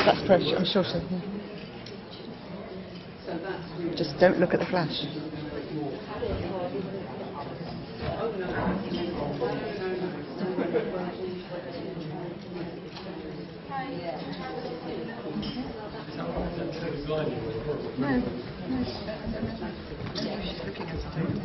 That's pressure. I'm sure so. Just don't look at the flash. No. She's looking at something.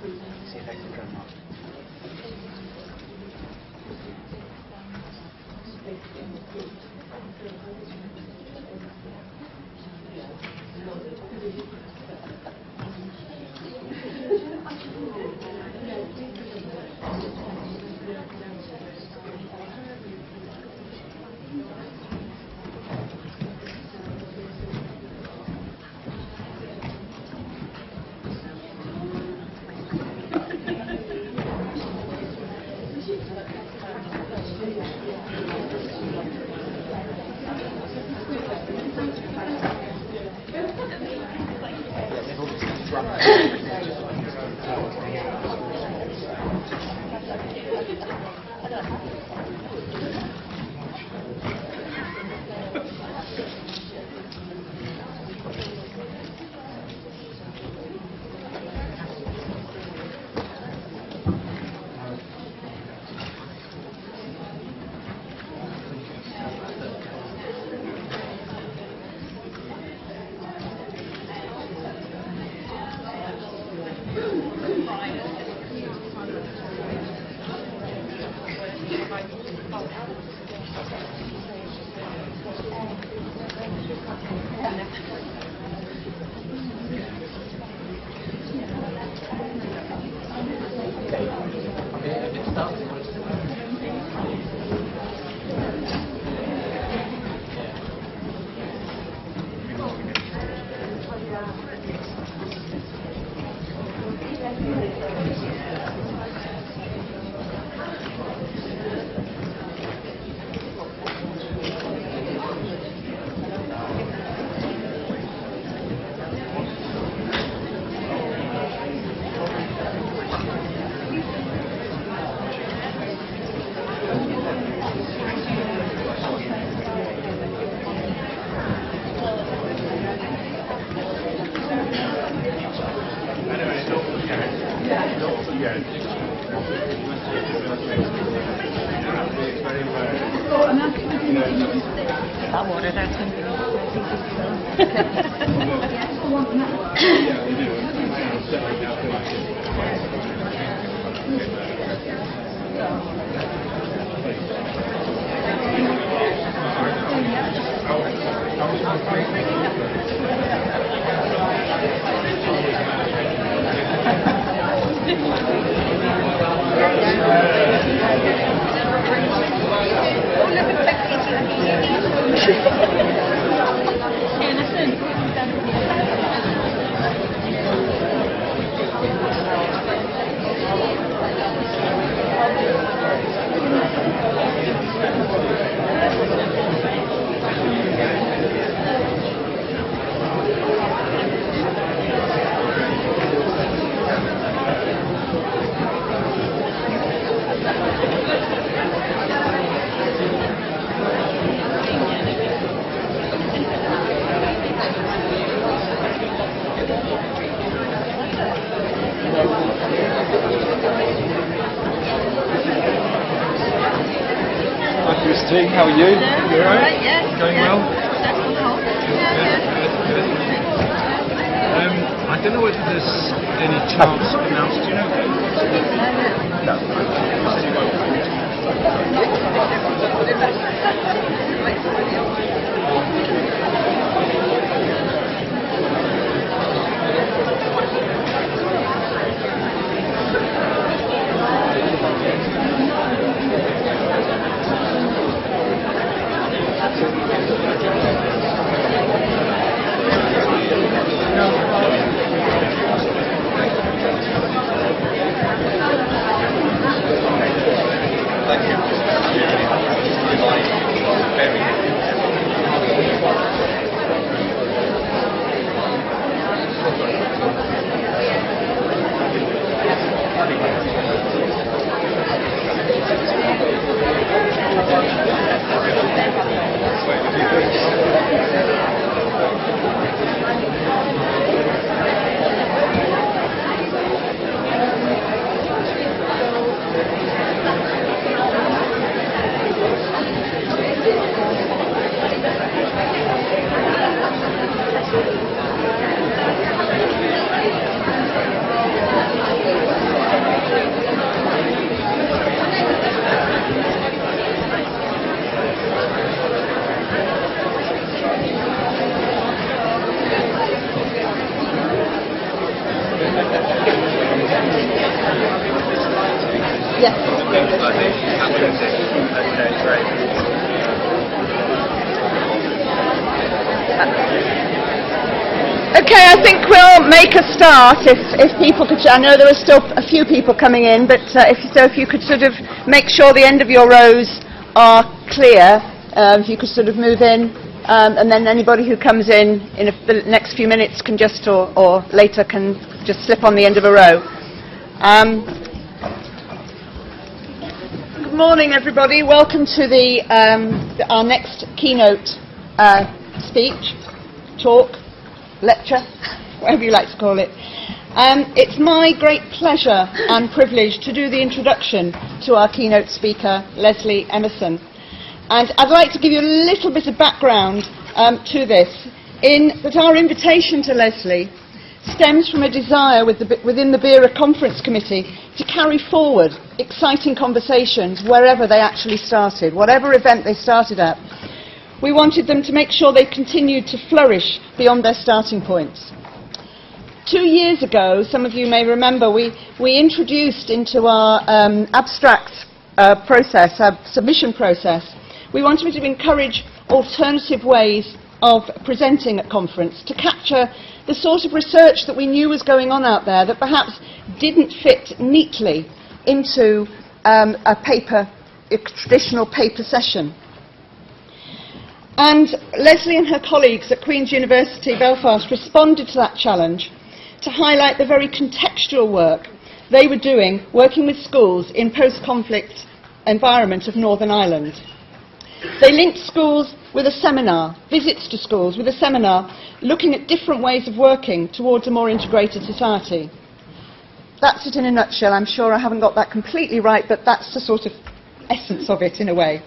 See if I can drum up. Hi Christine, how are you? Hello. You all right? Yes. Going yes. well? Good. I don't know whether there's any chance of announcing, do you know? No. Thank you. Yes. Okay, great. Okay, I think we'll make a start if people could. I know there are still a few people coming in, but if you could sort of make sure the end of your rows are clear, if you could sort of move in, and then anybody who comes in the next few minutes can just, or later, can just slip on the end of a row. Good morning, everybody. Welcome to our next keynote speech, talk, lecture, whatever you like to call it. It's my great pleasure and privilege to do the introduction to our keynote speaker, Lesley Emerson. And I'd like to give you a little bit of background to this, in that our invitation to Lesley stems from a desire within the BERA Conference Committee to carry forward exciting conversations wherever they actually started, whatever event they started at. We wanted them to make sure they continued to flourish beyond their starting points. 2 years ago, some of you may remember, we introduced into our abstract process, our submission process, we wanted to encourage alternative ways of presenting at conference to capture the sort of research that we knew was going on out there that perhaps didn't fit neatly into a traditional paper session. And Lesley and her colleagues at Queen's University Belfast responded to that challenge to highlight the very contextual work they were doing, working with schools in post-conflict environment of Northern Ireland. They linked schools with a seminar, visits to schools with a seminar, looking at different ways of working towards a more integrated society. That's it in a nutshell. I'm sure I haven't got that completely right, but that's the sort of essence of it in a way.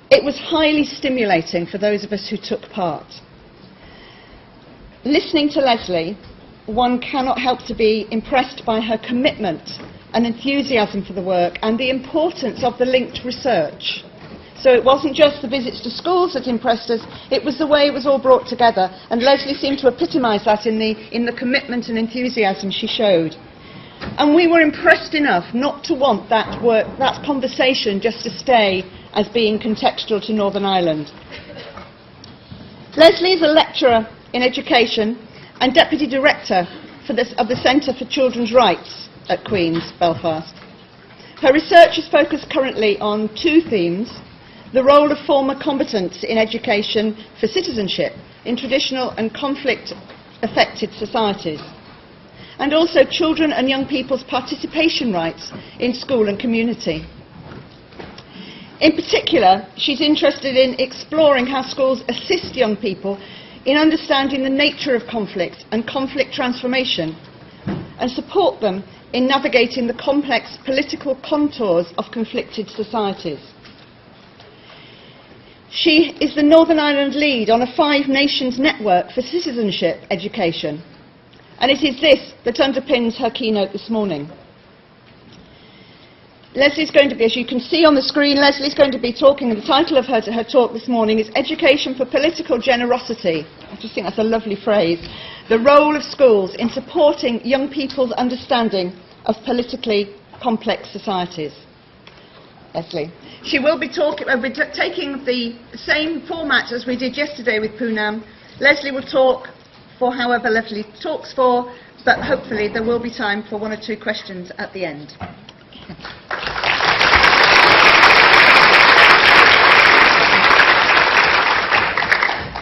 It was highly stimulating for those of us who took part. Listening to Lesley, one cannot help to be impressed by her commitment and enthusiasm for the work and the importance of the linked research. So it wasn't just the visits to schools that impressed us, it was the way it was all brought together, and Lesley seemed to epitomise that in the commitment and enthusiasm she showed. And we were impressed enough not to want that conversation just to stay as being contextual to Northern Ireland. Lesley is a lecturer in education and Deputy Director of the Centre for Children's Rights at Queen's Belfast. Her research is focused currently on 2 themes: the role of former combatants in education for citizenship in traditional and conflict-affected societies, and also children and young people's participation rights in school and community. In particular, she's interested in exploring how schools assist young people in understanding the nature of conflict and conflict transformation, and support them in navigating the complex political contours of conflicted societies. She is the Northern Ireland lead on a 5 nations network for citizenship education, and it is this that underpins her keynote this morning. Lesley's going to be, as you can see on the screen, Lesley's going to be talking, and the title of her talk this morning is Education for Political Generosity. I just think that's a lovely phrase. The role of schools in supporting young people's understanding of politically complex societies. Lesley. She will be taking the same format as we did yesterday with Poonam. Lesley will talk for however Lesley talks for, but hopefully there will be time for 1 or 2 questions at the end.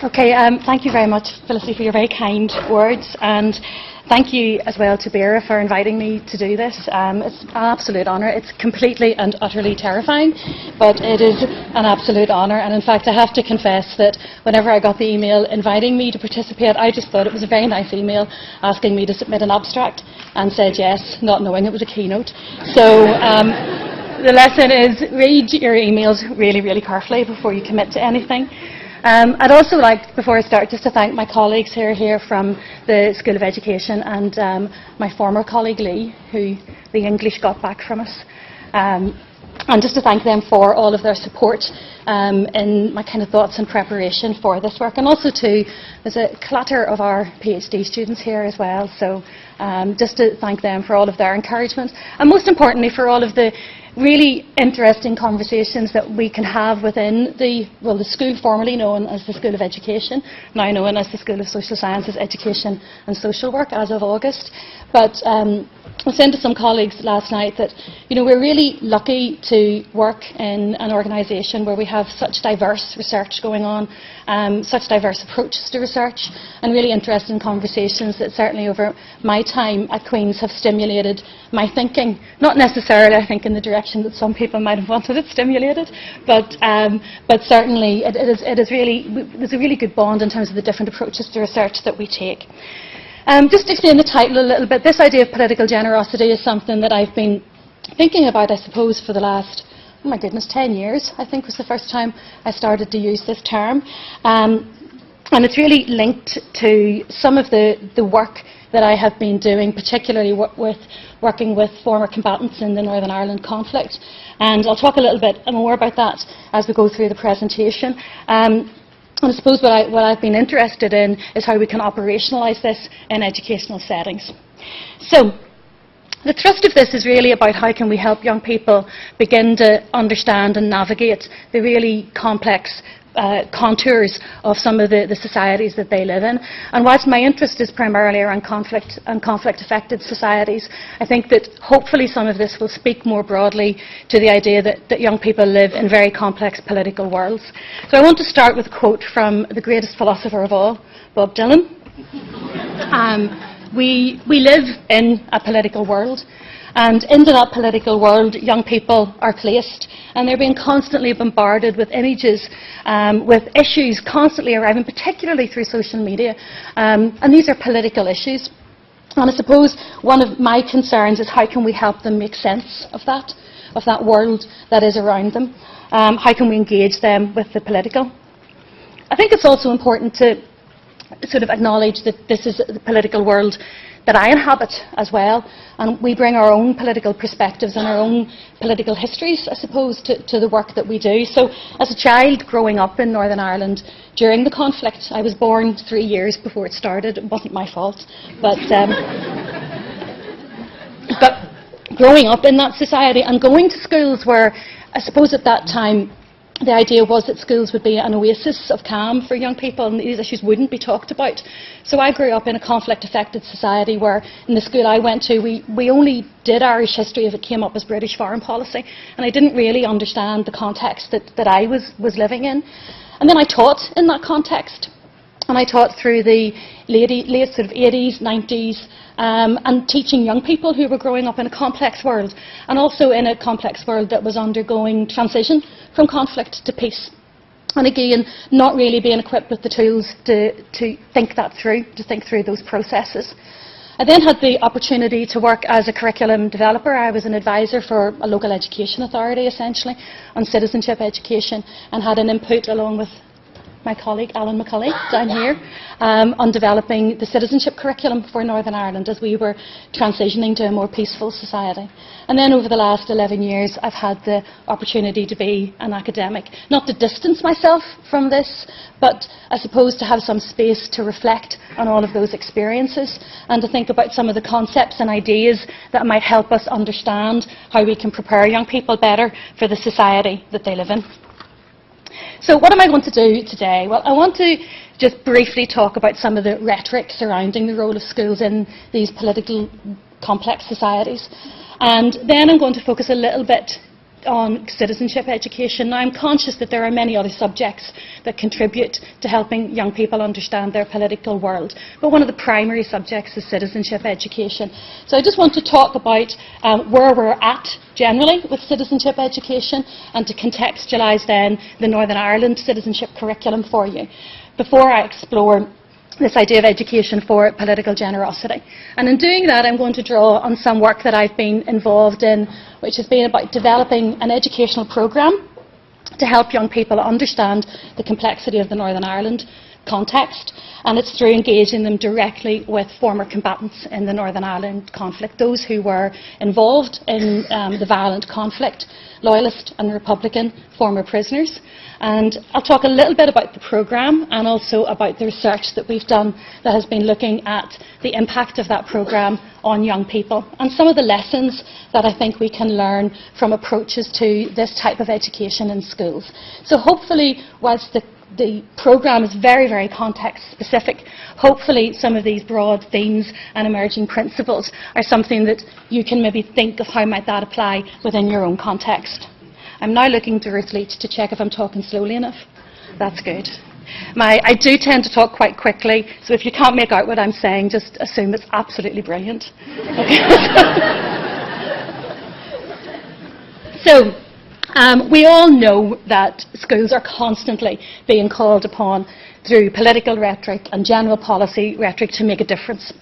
Okay, thank you very much, Felicity, for your very kind words, and thank you as well to BERA for inviting me to do this. It's an absolute honour. It's completely and utterly terrifying, but it is an absolute honour. And in fact, I have to confess that whenever I got the email inviting me to participate, I just thought it was a very nice email asking me to submit an abstract, and said yes, not knowing it was a keynote. So the lesson is read your emails really, really carefully before you commit to anything. I'd also like, before I start, just to thank my colleagues who are here from the School of Education, and my former colleague Lee, who the English got back from us. And just to thank them for all of their support in my kind of thoughts and preparation for this work. And also there's a clatter of our PhD students here as well, so just to thank them for all of their encouragement. And most importantly, for all of the really interesting conversations that we can have within the school formerly known as the School of Education, now known as the School of Social Sciences, Education and Social Work as of August. But I was saying to some colleagues last night that, you know, we're really lucky to work in an organisation where we have such diverse research going on, such diverse approaches to research, and really interesting conversations that certainly over my time at Queen's have stimulated my thinking. Not necessarily, I think, in the direction that some people might have wanted it stimulated, but certainly there's a really good bond in terms of the different approaches to research that we take. Just to explain the title a little bit, this idea of political generosity is something that I've been thinking about, I suppose, for the last, oh my goodness, 10 years, I think was the first time I started to use this term. And it's really linked to some of the work that I have been doing, particularly working with former combatants in the Northern Ireland conflict. And I'll talk a little bit more about that as we go through the presentation. And I suppose what I've been interested in is how we can operationalise this in educational settings. So, the thrust of this is really about how can we help young people begin to understand and navigate the really complex contours of some of the societies that they live in. And whilst my interest is primarily around conflict and conflict-affected societies, I think that hopefully some of this will speak more broadly to the idea that young people live in very complex political worlds. So I want to start with a quote from the greatest philosopher of all, Bob Dylan. We live in a political world, and into that political world young people are placed, and they're being constantly bombarded with images, with issues constantly arriving, particularly through social media, and these are political issues. And I suppose one of my concerns is how can we help them make sense of that world that is around them? How can we engage them with the political? I think it's also important to sort of acknowledge that this is the political world that I inhabit as well, and we bring our own political perspectives and our own political histories, I suppose, to the work that we do. So as a child growing up in Northern Ireland during the conflict, I was born 3 years before it started. It wasn't my fault, but growing up in that society and going to schools where, I suppose at that time, the idea was that schools would be an oasis of calm for young people and these issues wouldn't be talked about. So I grew up in a conflict-affected society where in the school I went to, we only did Irish history if it came up as British foreign policy, and I didn't really understand the context that I was living in. And then I taught in that context, and I taught through the late sort of 80s, 90s, and teaching young people who were growing up in a complex world, and also in a complex world that was undergoing transition from conflict to peace. And again, not really being equipped with the tools to think that through, to think through those processes. I then had the opportunity to work as a curriculum developer. I was an advisor for a local education authority, essentially, on citizenship education, and had an input along with my colleague Alan McCulley down here on developing the citizenship curriculum for Northern Ireland as we were transitioning to a more peaceful society. And then over the last 11 years I've had the opportunity to be an academic, not to distance myself from this, but I suppose to have some space to reflect on all of those experiences and to think about some of the concepts and ideas that might help us understand how we can prepare young people better for the society that they live in. So what am I going to do today? Well, I want to just briefly talk about some of the rhetoric surrounding the role of schools in these political complex societies. And then I'm going to focus a little bit on citizenship education. Now, I'm conscious that there are many other subjects that contribute to helping young people understand their political world, but one of the primary subjects is citizenship education. So I just want to talk about where we're at generally with citizenship education and to contextualise then the Northern Ireland citizenship curriculum for you before I explore this idea of education for political generosity. And in doing that, I'm going to draw on some work that I've been involved in, which has been about developing an educational programme to help young people understand the complexity of the Northern Ireland context, and it's through engaging them directly with former combatants in the Northern Ireland conflict, those who were involved in the violent conflict, Loyalist and Republican former prisoners. And I'll talk a little bit about the programme and also about the research that we've done that has been looking at the impact of that programme on young people and some of the lessons that I think we can learn from approaches to this type of education in schools. So hopefully, whilst the programme is very, very context specific, hopefully some of these broad themes and emerging principles are something that you can maybe think of how might that apply within your own context. I'm now looking to Lesley to check if I'm talking slowly enough. That's good. I do tend to talk quite quickly, so if you can't make out what I'm saying, just assume it's absolutely brilliant. Okay. So, we all know that schools are constantly being called upon through political rhetoric and general policy rhetoric to make a difference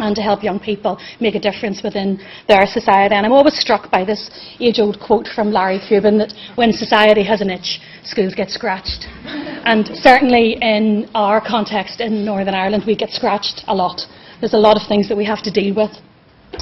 and to help young people make a difference within their society. And I'm always struck by this age-old quote from Larry Cuban that when society has an itch, schools get scratched. And certainly in our context in Northern Ireland, we get scratched a lot. There's a lot of things that we have to deal with.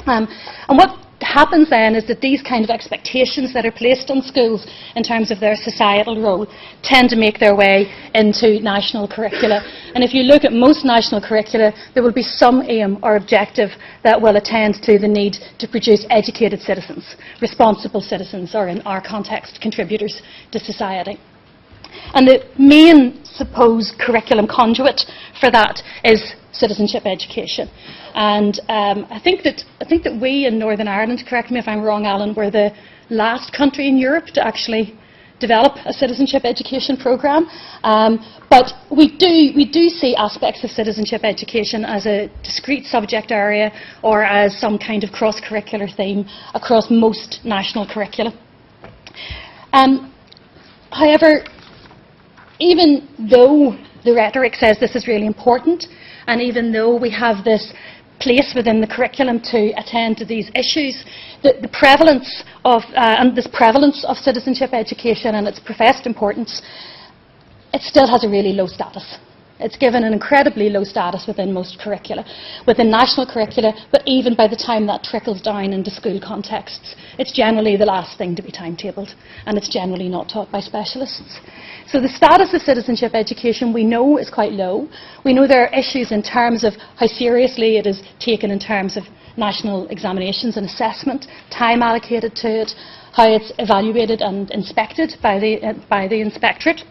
And what happens then is that these kind of expectations that are placed on schools in terms of their societal role tend to make their way into national curricula. And if you look at most national curricula, there will be some aim or objective that will attend to the need to produce educated citizens, responsible citizens, or in our context, contributors to society. And the main, suppose, curriculum conduit for that is citizenship education. And I think that we in Northern Ireland, correct me if I'm wrong, Alan, were the last country in Europe to actually develop a citizenship education programme. But we do see aspects of citizenship education as a discrete subject area or as some kind of cross-curricular theme across most national curricula. However, even though the rhetoric says this is really important, and even though we have this place within the curriculum to attend to these issues, the prevalence of citizenship education and its professed importance, it still has a really low status. It's given an incredibly low status within most curricula, within national curricula, but even by the time that trickles down into school contexts, it's generally the last thing to be timetabled, and it's generally not taught by specialists. So the status of citizenship education we know is quite low. We know there are issues in terms of how seriously it is taken in terms of national examinations and assessment, time allocated to it, how it's evaluated and inspected by the inspectorate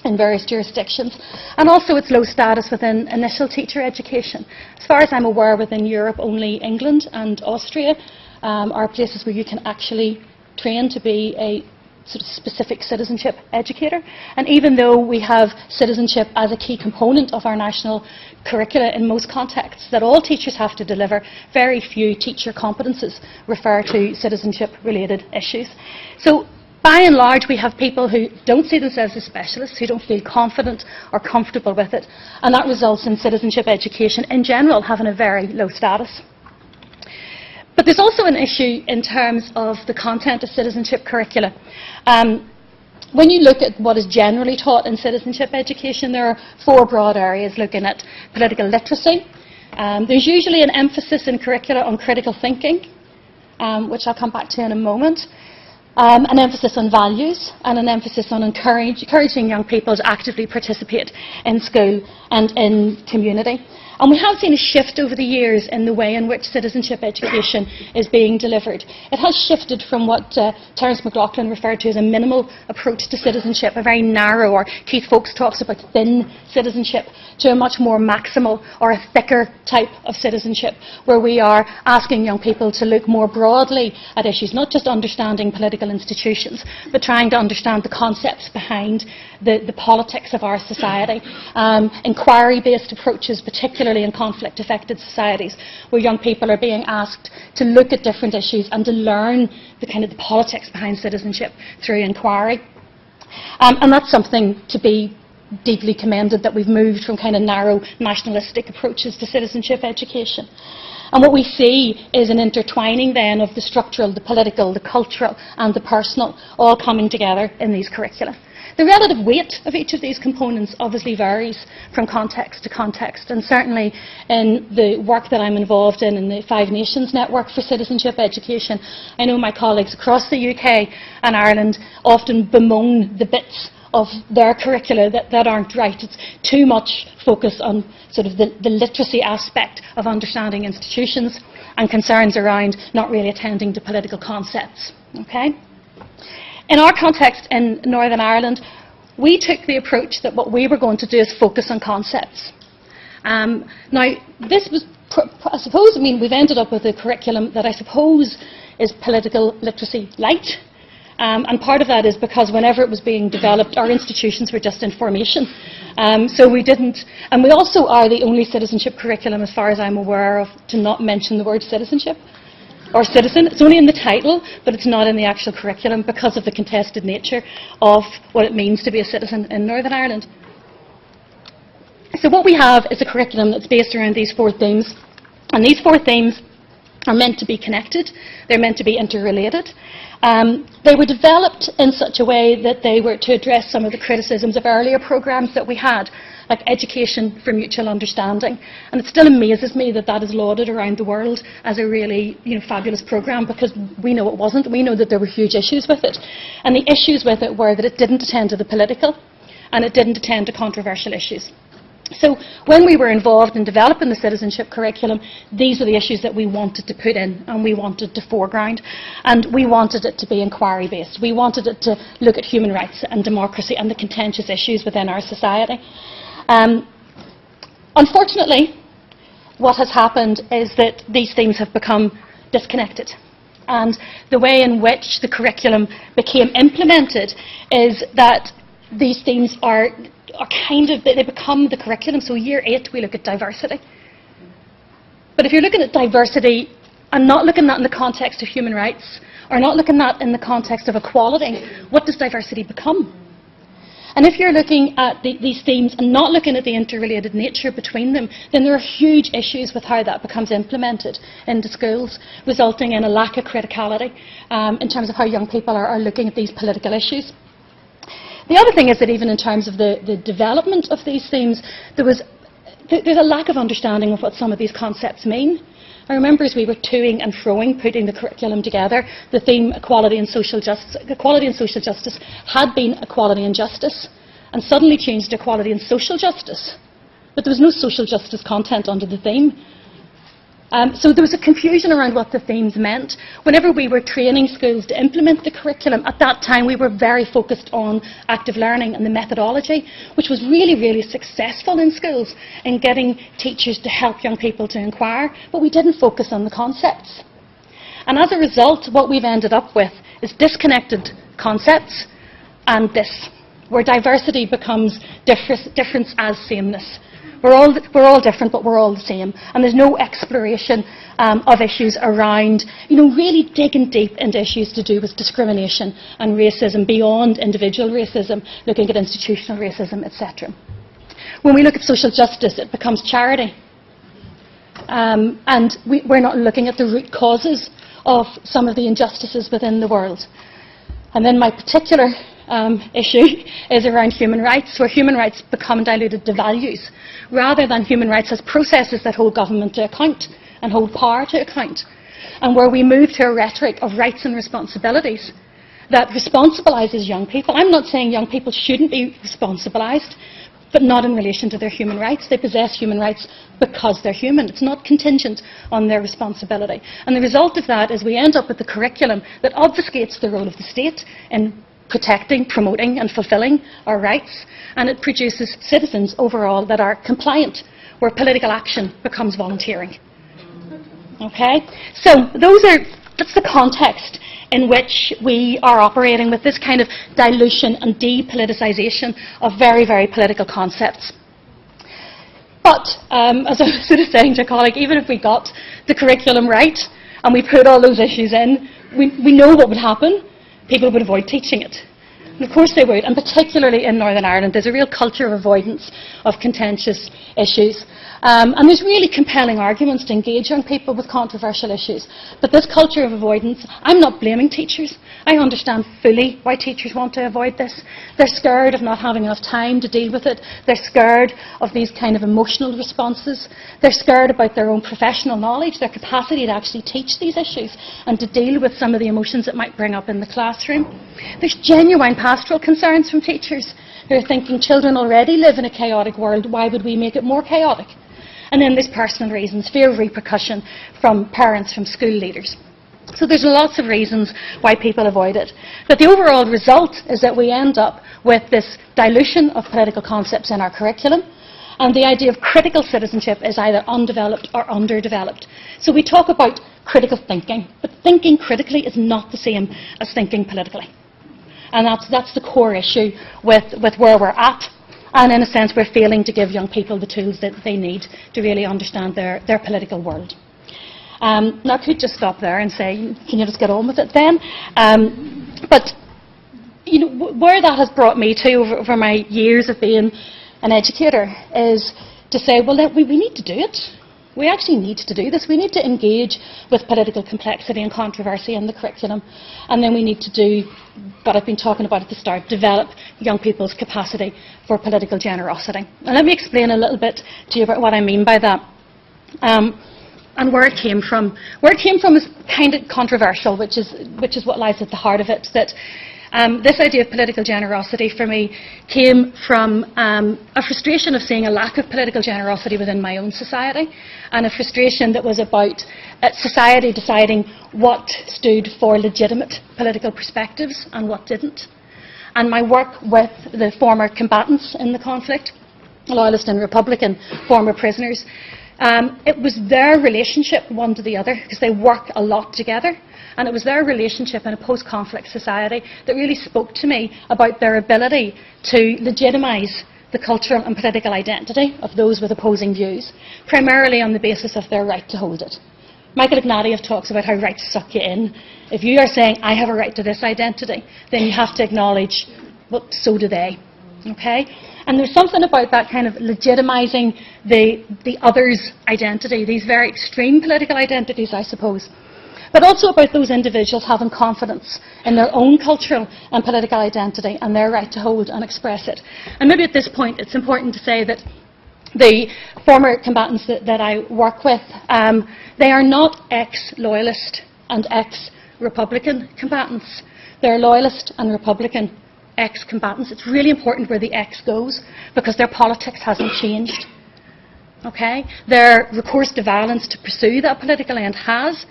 in various jurisdictions, and also its low status within initial teacher education. As far as I'm aware, within Europe, only England and Austria are places where you can actually train to be a sort of specific citizenship educator. And even though we have citizenship as a key component of our national curricula in most contexts that all teachers have to deliver, very few teacher competences refer to citizenship related issues. So by and large, we have people who don't see themselves as specialists, who don't feel confident or comfortable with it, and that results in citizenship education in general having a very low status. But there's also an issue in terms of the content of citizenship curricula. When you look at what is generally taught in citizenship education, there are 4 broad areas looking at political literacy. There's usually an emphasis in curricula on critical thinking, which I'll come back to in a moment. An emphasis on values and an emphasis on encouraging young people to actively participate in school and in community. And we have seen a shift over the years in the way in which citizenship education is being delivered. It has shifted from what Terence McLaughlin referred to as a minimal approach to citizenship, a very narrow, or Keith Folks talks about thin citizenship, to a much more maximal or a thicker type of citizenship, where we are asking young people to look more broadly at issues, not just understanding political institutions, but trying to understand the concepts behind the politics of our society. Inquiry-based approaches, particularly in conflict-affected societies, where young people are being asked to look at different issues and to learn the kind of the politics behind citizenship through inquiry. And that's something to be deeply commended, that we've moved from kind of narrow nationalistic approaches to citizenship education. And what we see is an intertwining then of the structural, the political, the cultural and the personal all coming together in these curricula. The relative weight of each of these components obviously varies from context to context, and certainly in the work that I'm involved in the 5 Nations Network for Citizenship Education, I know my colleagues across the UK and Ireland often bemoan the bits of their curricula that aren't right. It's too much focus on sort of the literacy aspect of understanding institutions and concerns around not really attending to political concepts. Okay? In our context in Northern Ireland, we took the approach that what we were going to do is focus on concepts. Now, this was, I suppose, I mean, we've ended up with a curriculum that I suppose is political literacy light. And part of that is because whenever it was being developed, our institutions were just in formation. So we didn't, and we also are the only citizenship curriculum, as far as I'm aware of, to not mention the word citizenship or citizen. It's only in the title, but it's not in the actual curriculum because of the contested nature of what it means to be a citizen in Northern Ireland. So what we have is a curriculum that's based around these 4 themes, and these 4 themes are meant to be connected, they're meant to be interrelated. They were developed in such a way that they were to address some of the criticisms of earlier programmes that we had, like Education for Mutual Understanding. And it still amazes me that that is lauded around the world as a really fabulous programme, because we know it wasn't. We know that there were huge issues with it. And the issues with it were that it didn't attend to the political and it didn't attend to controversial issues. So when we were involved in developing the citizenship curriculum, these are the issues that we wanted to put in and we wanted to foreground. And we wanted it to be inquiry-based. We wanted it to look at human rights and democracy and the contentious issues within our society. Unfortunately, what has happened is that these themes have become disconnected. And the way in which the curriculum became implemented is that these themes are kind of, they become the curriculum. So year 8 we look at diversity. But if you're looking at diversity and not looking at that in the context of human rights, or not looking at that in the context of equality, what does diversity become? And if you're looking at these themes and not looking at the interrelated nature between them, then there are huge issues with how that becomes implemented into schools, resulting in a lack of criticality in terms of how young people are looking at these political issues. The other thing is that even in terms of the development of these themes, there's a lack of understanding of what some of these concepts mean. I remember as we were toing and froing, putting the curriculum together, the theme equality and social justice had been equality and justice, and suddenly changed to equality and social justice. But there was no social justice content under the theme. So there was a confusion around what the themes meant. Whenever we were training schools to implement the curriculum, at that time we were very focused on active learning and the methodology, which was really, really successful in schools in getting teachers to help young people to inquire, but we didn't focus on the concepts. And as a result, what we've ended up with is disconnected concepts and this, where diversity becomes difference as sameness, We're all different, but we're all the same. And there's no exploration of issues around, really digging deep into issues to do with discrimination and racism beyond individual racism, looking at institutional racism, etc. When we look at social justice, it becomes charity. And we're not looking at the root causes of some of the injustices within the world. And then my particular issue is around human rights, where human rights become diluted to values, rather than human rights as processes that hold government to account and hold power to account, and where we move to a rhetoric of rights and responsibilities that responsibilises young people. I'm not saying young people shouldn't be responsibilised, but not in relation to their human rights. They possess human rights because they're human. It's not contingent on their responsibility. And the result of that is we end up with a curriculum that obfuscates the role of the state in protecting, promoting and fulfilling our rights, and it produces citizens overall that are compliant, where political action becomes volunteering. Okay? So that's the context in which we are operating with this kind of dilution and depoliticisation of very, very political concepts. But, as I was sort of saying to a colleague, even if we got the curriculum right and we put all those issues in, we know what would happen. People would avoid teaching it. And of course they would, and particularly in Northern Ireland, there's a real culture of avoidance of contentious issues. And there's really compelling arguments to engage young people with controversial issues. But this culture of avoidance, I'm not blaming teachers. I understand fully why teachers want to avoid this. They're scared of not having enough time to deal with it. They're scared of these kind of emotional responses. They're scared about their own professional knowledge, their capacity to actually teach these issues and to deal with some of the emotions it might bring up in the classroom. There's genuine pastoral concerns from teachers who are thinking children already live in a chaotic world, why would we make it more chaotic? And then there's personal reasons, fear of repercussion from parents, from school leaders. So there's lots of reasons why people avoid it. But the overall result is that we end up with this dilution of political concepts in our curriculum, and the idea of critical citizenship is either undeveloped or underdeveloped. So we talk about critical thinking, but thinking critically is not the same as thinking politically. And that's the core issue with where we're at. And in a sense, we're failing to give young people the tools that they need to really understand their political world. Now, I could just stop there and say, can you just get on with it then? But where that has brought me to over my years of being an educator is to say, well, we need to do it. We actually need to do this. We need to engage with political complexity and controversy in the curriculum. And then we need to do what I've been talking about at the start, develop young people's capacity for political generosity. And let me explain a little bit to you about what I mean by that. And where it came from. Where it came from is kind of controversial, which is what lies at the heart of it. That this idea of political generosity for me came from a frustration of seeing a lack of political generosity within my own society, and a frustration that was about society deciding what stood for legitimate political perspectives and what didn't. And my work with the former combatants in the conflict, Loyalist and Republican former prisoners, it was their relationship one to the other, because they work a lot together. And it was their relationship in a post-conflict society that really spoke to me about their ability to legitimise the cultural and political identity of those with opposing views, primarily on the basis of their right to hold it. Michael Ignatieff talks about how rights suck you in. If you are saying, I have a right to this identity, then you have to acknowledge, well, so do they. Okay? And there's something about that kind of legitimising the other's identity, these very extreme political identities, I suppose. But also about those individuals having confidence in their own cultural and political identity and their right to hold and express it. And maybe at this point it's important to say that the former combatants that I work with, they are not ex-loyalist and ex-Republican combatants. They're loyalist and Republican ex-combatants. It's really important where the ex goes, because their politics hasn't changed. Okay? Their recourse to violence to pursue that political end has,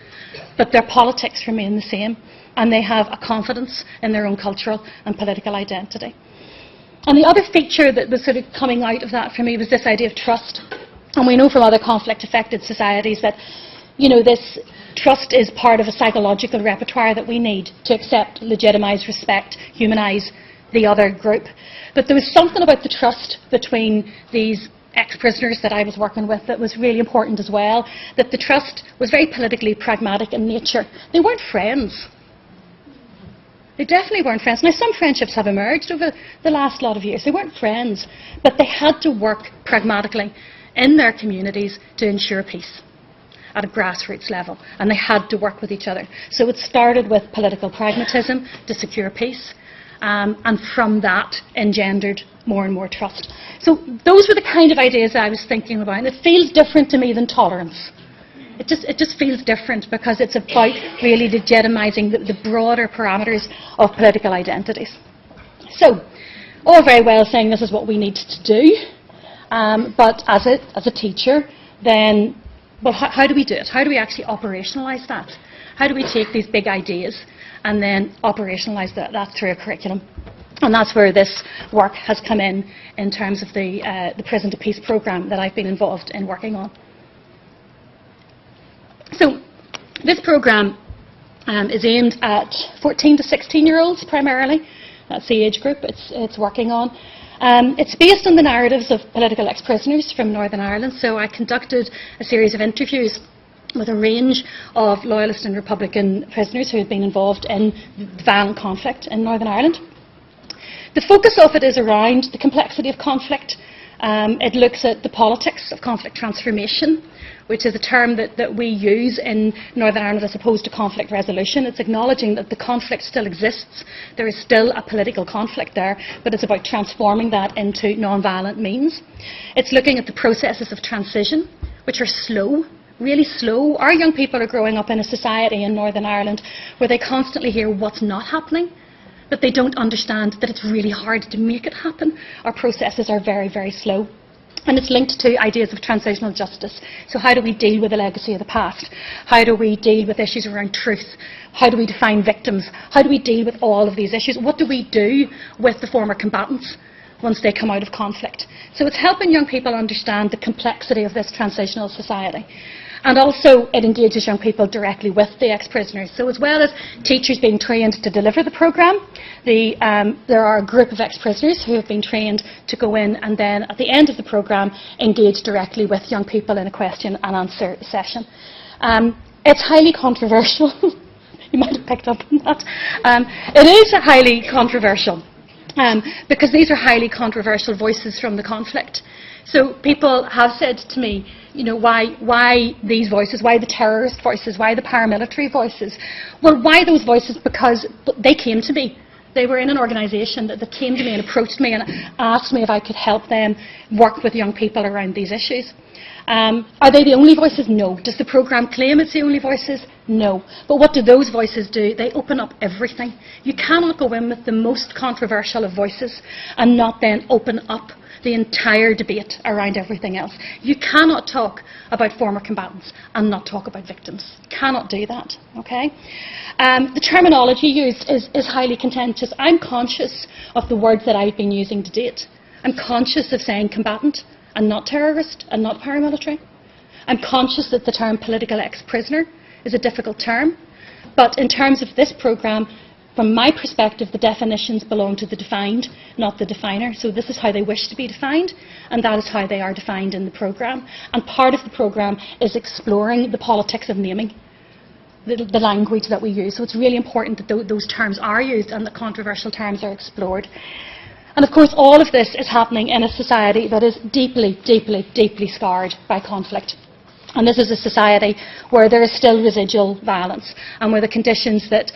but their politics remain the same, and they have a confidence in their own cultural and political identity. And the other feature that was sort of coming out of that for me was this idea of trust. And we know from other conflict-affected societies that, this trust is part of a psychological repertoire that we need to accept, legitimise, respect, humanise the other group. But there was something about the trust between these ex-prisoners that I was working with that was really important as well, that the trust was very politically pragmatic in nature. They weren't friends. They definitely weren't friends. Now, some friendships have emerged over the last lot of years. They weren't friends, but they had to work pragmatically in their communities to ensure peace at a grassroots level, and they had to work with each other. So it started with political pragmatism to secure peace, and from that engendered more and more trust. So those were the kind of ideas I was thinking about, and it feels different to me than tolerance. It just feels different because it's about really legitimising the broader parameters of political identities. So, all very well saying this is what we need to do, but as a teacher, then, well, how do we do it? How do we actually operationalise that? How do we take these big ideas and then operationalise that through a curriculum? And that's where this work has come in terms of the Prison to Peace programme that I've been involved in working on. So this programme is aimed at 14 to 16-year-olds primarily. That's the age group it's working on. It's based on the narratives of political ex-prisoners from Northern Ireland. So I conducted a series of interviews with a range of Loyalist and Republican prisoners who had been involved in the violent conflict in Northern Ireland. The focus of it is around the complexity of conflict. It looks at the politics of conflict transformation, which is a term that we use in Northern Ireland as opposed to conflict resolution. It's acknowledging that the conflict still exists. There is still a political conflict there, but it's about transforming that into non-violent means. It's looking at the processes of transition, which are slow, really slow. Our young people are growing up in a society in Northern Ireland where they constantly hear what's not happening, but they don't understand that it's really hard to make it happen. Our processes are very, very slow. And it's linked to ideas of transitional justice. So how do we deal with the legacy of the past? How do we deal with issues around truth? How do we define victims? How do we deal with all of these issues? What do we do with the former combatants once they come out of conflict? So it's helping young people understand the complexity of this transitional society. And also it engages young people directly with the ex-prisoners. So as well as teachers being trained to deliver the programme, there are a group of ex-prisoners who have been trained to go in and then at the end of the programme engage directly with young people in a question and answer session. It's highly controversial. You might have picked up on that. It is highly controversial because these are highly controversial voices from the conflict. So people have said to me, you know, why these voices, why the terrorist voices, why the paramilitary voices? Well, why those voices? Because they came to me. They were in an organisation that came to me and approached me and asked me if I could help them work with young people around these issues. Are they the only voices? No. Does the programme claim it's the only voices? No. But what do those voices do? They open up everything. You cannot go in with the most controversial of voices and not then open up the entire debate around everything else. You cannot talk about former combatants and not talk about victims. You cannot do that, okay? The terminology used is highly contentious. I'm conscious of the words that I've been using to date. I'm conscious of saying combatant and not terrorist and not paramilitary. I'm conscious that the term political ex-prisoner is a difficult term, but in terms of this programme, from my perspective, the definitions belong to the defined, not the definer. So this is how they wish to be defined, and that is how they are defined in the programme. And part of the programme is exploring the politics of naming, the language that we use. So it's really important that those terms are used and that controversial terms are explored. And of course, all of this is happening in a society that is deeply, deeply, deeply scarred by conflict. And this is a society where there is still residual violence and where the conditions that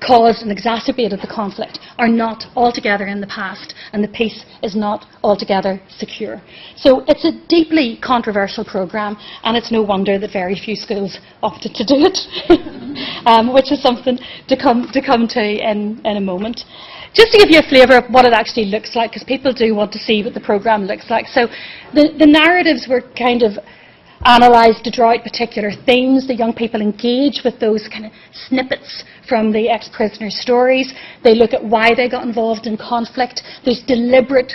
caused and exacerbated the conflict are not altogether in the past and the peace is not altogether secure. So it's a deeply controversial programme and it's no wonder that very few schools opted to do it, which is something to come to in a moment. Just to give you a flavour of what it actually looks like, because people do want to see what the programme looks like. So the narratives were kind of analysed to draw out particular themes. The young people engage with those kind of snippets from the ex-prisoners' stories. They look at why they got involved in conflict. There's deliberate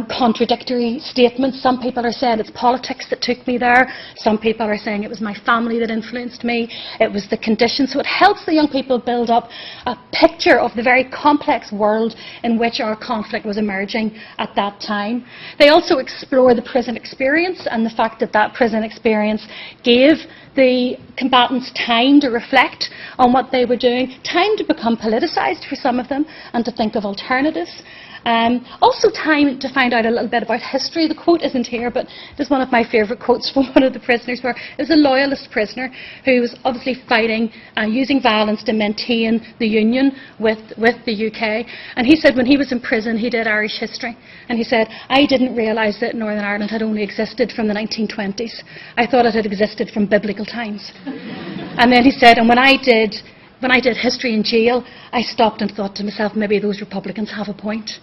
contradictory statements. Some people are saying it's politics that took me there. Some people are saying it was my family that influenced me. It was the conditions. So it helps the young people build up a picture of the very complex world in which our conflict was emerging at that time. They also explore the prison experience and the fact that that prison experience gave the combatants time to reflect on what they were doing, time to become politicised for some of them and to think of alternatives. Also time to find out a little bit about history. The quote isn't here, but it is one of my favourite quotes from one of the prisoners, where it was a loyalist prisoner who was obviously fighting and using violence to maintain the union with the UK. And he said when he was in prison he did Irish history. And he said, I didn't realise that Northern Ireland had only existed from the 1920s. I thought it had existed from biblical times. And then he said, and when I did history in jail, I stopped and thought to myself, maybe those Republicans have a point.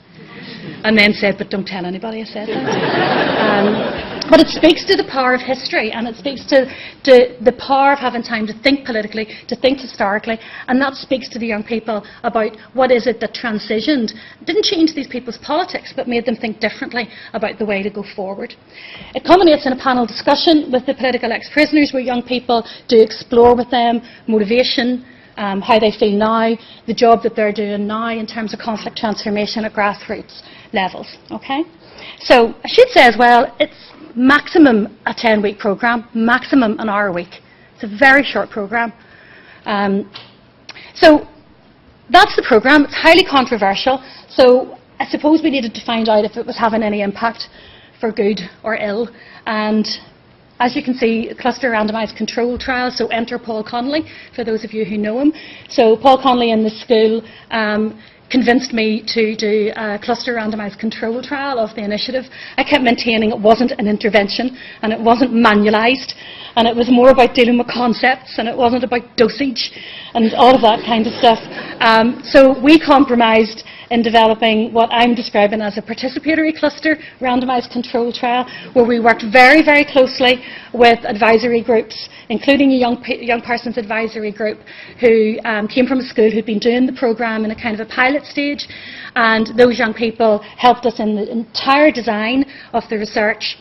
And then said, but don't tell anybody I said that. But it speaks to the power of history, and it speaks to the power of having time to think politically, to think historically, and that speaks to the young people about what is it that transitioned, didn't change these people's politics, but made them think differently about the way to go forward. It culminates in a panel discussion with the political ex-prisoners, where young people do explore with them motivation, how they feel now, the job that they're doing now in terms of conflict transformation at grassroots levels. Okay? So I should say as well, it's maximum a 10-week programme, maximum an hour a week. It's a very short programme. So that's the programme. It's highly controversial. So I suppose we needed to find out if it was having any impact for good or ill. And as you can see, cluster randomised control trial, so enter Paul Connolly, for those of you who know him. So Paul Connolly in the school convinced me to do a cluster randomised control trial of the initiative. I kept maintaining it wasn't an intervention and it wasn't manualised, and it was more about dealing with concepts and it wasn't about dosage and all of that kind of stuff. So we compromised in developing what I'm describing as a participatory cluster randomised control trial, where we worked very, very closely with advisory groups, including a young person's advisory group who came from a school who'd been doing the programme in a kind of a pilot stage, and those young people helped us in the entire design of the research,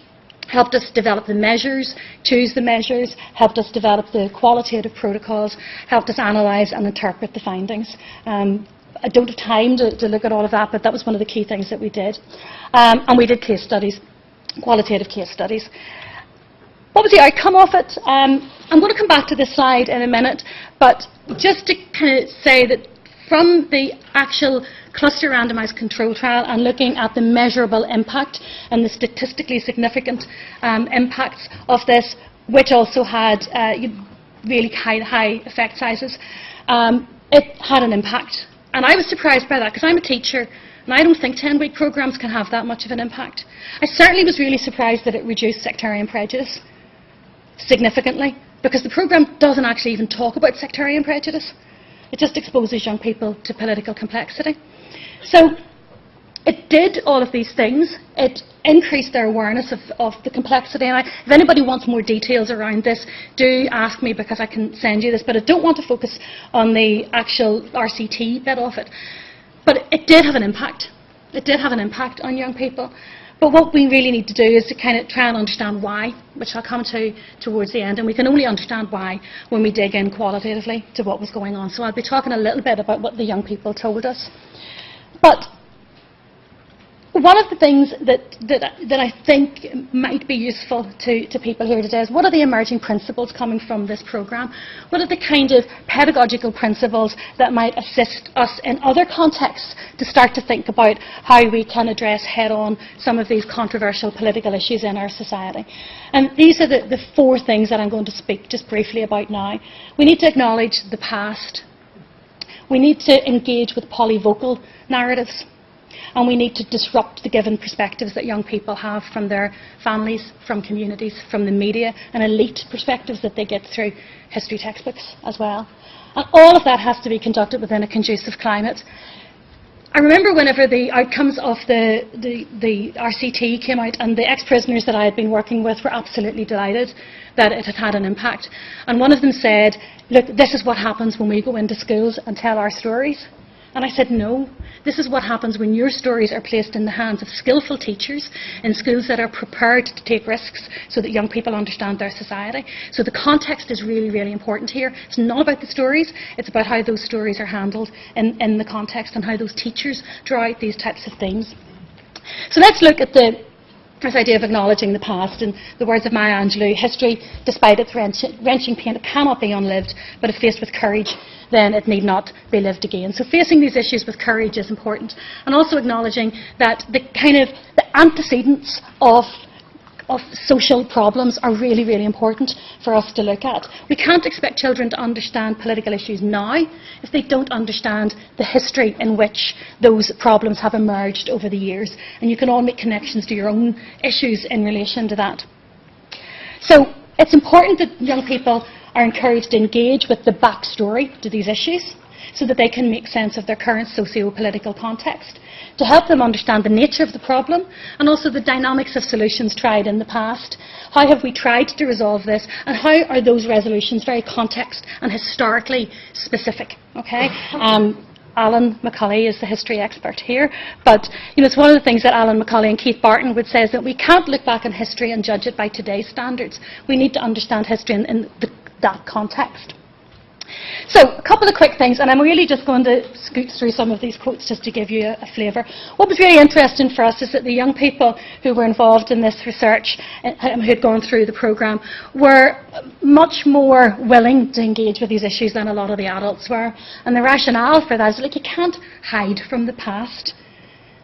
helped us develop the measures, choose the measures, helped us develop the qualitative protocols, helped us analyse and interpret the findings. I don't have time to look at all of that, but that was one of the key things that we did. And we did case studies, qualitative case studies. What was the outcome of it? I'm going to come back to this slide in a minute, but just to kind of say that from the actual cluster randomised control trial and looking at the measurable impact and the statistically significant impacts of this, which also had really high effect sizes, it had an impact. And I was surprised by that, because I'm a teacher and I don't think 10-week programmes can have that much of an impact. I certainly was really surprised that it reduced sectarian prejudice significantly, because the programme doesn't actually even talk about sectarian prejudice. It just exposes young people to political complexity. So it did all of these things. It increased their awareness of the complexity. And if anybody wants more details around this, do ask me, because I can send you this. But I don't want to focus on the actual RCT bit of it. But it did have an impact. It did have an impact on young people. But what we really need to do is to kind of try and understand why, which I'll come to towards the end. And we can only understand why when we dig in qualitatively to what was going on. So I'll be talking a little bit about what the young people told us. But one of the things that I think might be useful to people here today is, what are the emerging principles coming from this programme? What are the kind of pedagogical principles that might assist us in other contexts to start to think about how we can address head-on some of these controversial political issues in our society? And these are the four things that I'm going to speak just briefly about now. We need to acknowledge the past. We need to engage with polyvocal narratives. And we need to disrupt the given perspectives that young people have from their families, from communities, from the media, and elite perspectives that they get through history textbooks as well. And all of that has to be conducted within a conducive climate. I remember whenever the outcomes of the RCT came out, and the ex-prisoners that I had been working with were absolutely delighted that it had had an impact. And one of them said, look, this is what happens when we go into schools and tell our stories. And I said, no, this is what happens when your stories are placed in the hands of skillful teachers in schools that are prepared to take risks so that young people understand their society. So the context is really, really important here. It's not about the stories, it's about how those stories are handled in the context and how those teachers draw out these types of themes. So let's look at this idea of acknowledging the past. In the words of Maya Angelou, history, despite its wrenching pain, it cannot be unlived, but if faced with courage, then it need not be lived again. So facing these issues with courage is important, and also acknowledging that the antecedents of social problems are really, really important for us to look at. We can't expect children to understand political issues now if they don't understand the history in which those problems have emerged over the years. And you can all make connections to your own issues in relation to that. So it's important that young people are encouraged to engage with the backstory to these issues so that they can make sense of their current socio-political context, to help them understand the nature of the problem and also the dynamics of solutions tried in the past. How have we tried to resolve this, and how are those resolutions very context and historically specific? Okay. Alan McCulley is the history expert here, but it's one of the things that Alan McCulley and Keith Barton would say is that we can't look back on history and judge it by today's standards. We need to understand history in that context. So, a couple of quick things, and I'm really just going to scoot through some of these quotes just to give you a flavour. What was really interesting for us is that the young people who were involved in this research, who had gone through the programme, were much more willing to engage with these issues than a lot of the adults were. And the rationale for that is, like, you can't hide from the past.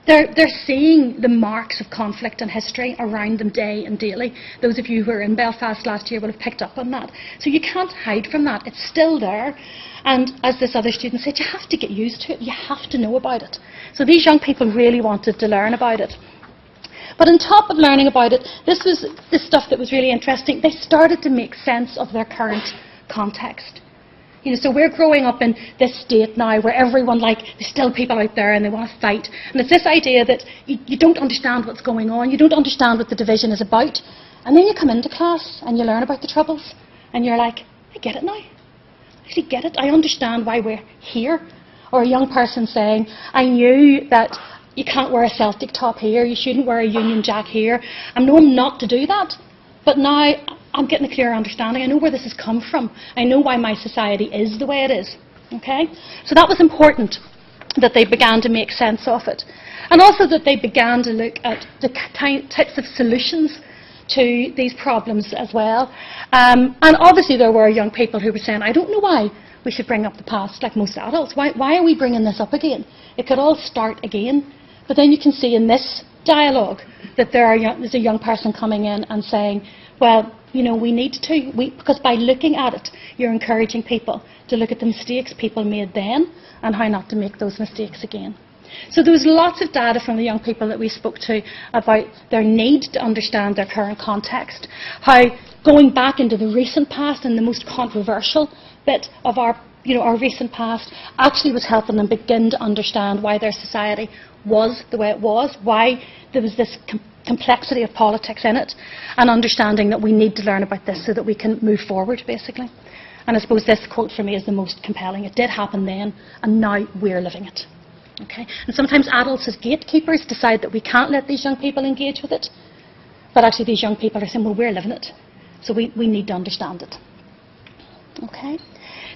They're seeing the marks of conflict and history around them day and daily. Those of you who were in Belfast last year will have picked up on that. So you can't hide from that. It's still there. And as this other student said, you have to get used to it. You have to know about it. So these young people really wanted to learn about it. But on top of learning about it, this was the stuff that was really interesting. They started to make sense of their current context. So we're growing up in this state now where everyone, there's still people out there and they want to fight. And it's this idea that you don't understand what's going on, you don't understand what the division is about. And then you come into class and you learn about the troubles. And you're like, I get it now. I actually get it. I understand why we're here. Or a young person saying, I knew that you can't wear a Celtic top here, you shouldn't wear a Union Jack here. I know I'm not to do that. But now I'm getting a clearer understanding. I know where this has come from. I know why my society is the way it is. Okay? So that was important, that they began to make sense of it. And also that they began to look at the types of solutions to these problems as well. And obviously there were young people who were saying, I don't know why we should bring up the past like most adults. Why are we bringing this up again? It could all start again. But then you can see in this dialogue that there's a young person coming in and saying, well, we need to, because by looking at it, you're encouraging people to look at the mistakes people made then and how not to make those mistakes again. So there was lots of data from the young people that we spoke to about their need to understand their current context, how going back into the recent past and the most controversial bit of our recent past actually was helping them begin to understand why their society was the way it was, why there was this complexity of politics in it, and understanding that we need to learn about this so that we can move forward, basically. And I suppose this quote for me is the most compelling. It did happen then, and now we're living it. Okay? And sometimes adults as gatekeepers decide that we can't let these young people engage with it, but actually these young people are saying, well, we're living it, so we need to understand it. Okay?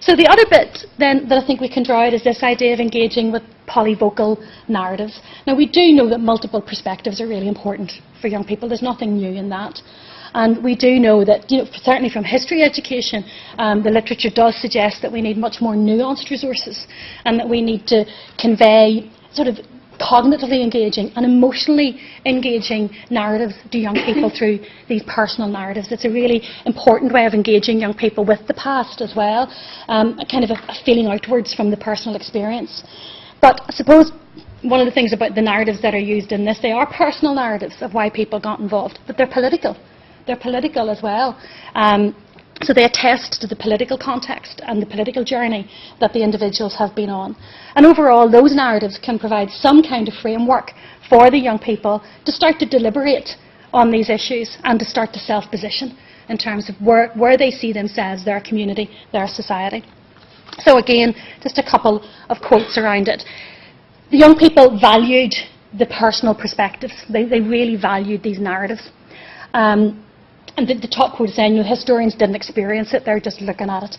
So the other bit then that I think we can draw out is this idea of engaging with polyvocal narratives. Now we do know that multiple perspectives are really important for young people. There's nothing new in that. And we do know that, certainly from history education, the literature does suggest that we need much more nuanced resources and that we need to convey sort of cognitively engaging and emotionally engaging narratives to young people through these personal narratives. It's a really important way of engaging young people with the past as well, kind of a feeling outwards from the personal experience. But I suppose one of the things about the narratives that are used in this, they are personal narratives of why people got involved, but they're political. They're political as well. So they attest to the political context and the political journey that the individuals have been on. And overall, those narratives can provide some kind of framework for the young people to start to deliberate on these issues and to start to self-position in terms of where they see themselves, their community, their society. So again, just a couple of quotes around it. The young people valued the personal perspectives. They really valued these narratives. And the top quote is saying, historians didn't experience it, they're just looking at it.